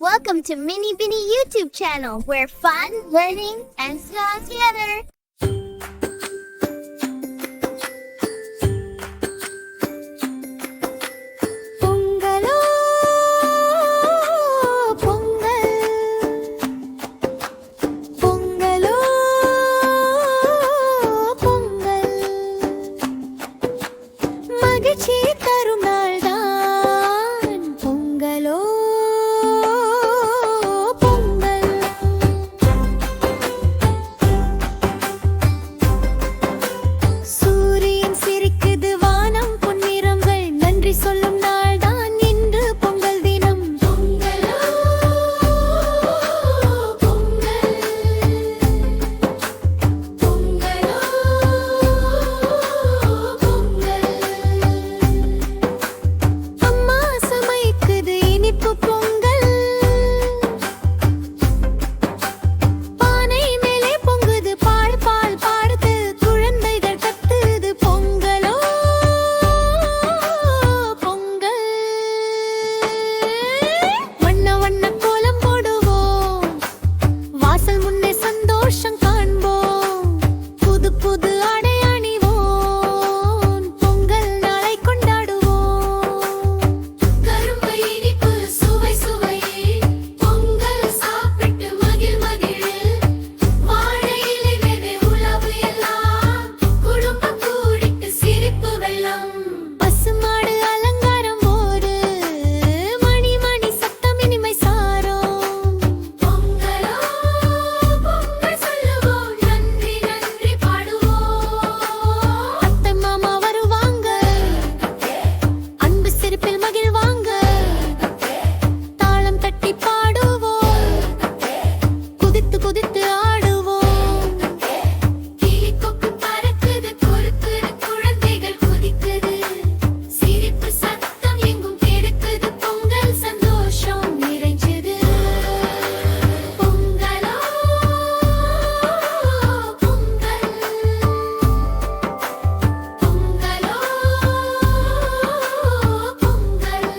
Welcome to Mini Binny YouTube channel where fun, learning, and smile together. பொங்கலோ பொங்கல் பொங்கலோ பொங்கல் மகிழ்ச்சி தரும் நாள்தான் பொங்கலோ பொங்கல் சூரியன் சிரிக்குது வானம் பொன்னிறங்கள் நன்றி சொல்லும் நாள்தான் இன்று பொங்கல் தினம் பொங்கலோ பொங்கல் பொங்கலோ பொங்கல் அம்மா சமைக்குது இனிப்பு பொங்கல் பானை மேலே பொங்குது பால் பால் பாடுது குழந்தைகள் கத்துது பொங்கலோ பொங்கல் வண்ண வண்ண கோலம் போடுவோம் வாசல் முன்னே சந்தோஷம் காண்போம் புது புது ஆடை அணிவோம் பொங்கல் நாளை கொண்டாடுவோம் கரும்பு இனிப்பு சுவை சுவையே பொங்கல் சாப்பிட்டு மகிழ் மகிழ் வாழை இலை விதை உழவு எல்லாம் குடும்பம் கூடிட்டு சிரிப்பு வெள்ளம் பசுமாடு அலங்காரம் போது மணி மணி சத்தம் இனிமை சாரும் பொங்கலோ பொங்கல் சொல்லுவோம் நன்றி நன்றி பாடுவோம் அத்தை மாமா வருவாங்க அன்பு சிரிப்பில் மகிழ்வாங்க தாளம் தட்டி பாடுவோம் குதித்து குதித்து ஆடுவோம் கிளி கொக்கு பறக்குது குறுக்குது குழந்தைகள் குதிக்குது சிரிப்பு சத்தம் எங்கும் கேட்குது பொங்கல் சந்தோஷம் நிறைஞ்சது பொங்கலோ பொங்கல் பொங்கலோ Pongal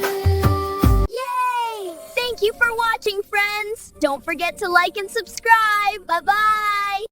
Yay! Thank you for watching, friends. Don't forget to like and subscribe. Bye-bye.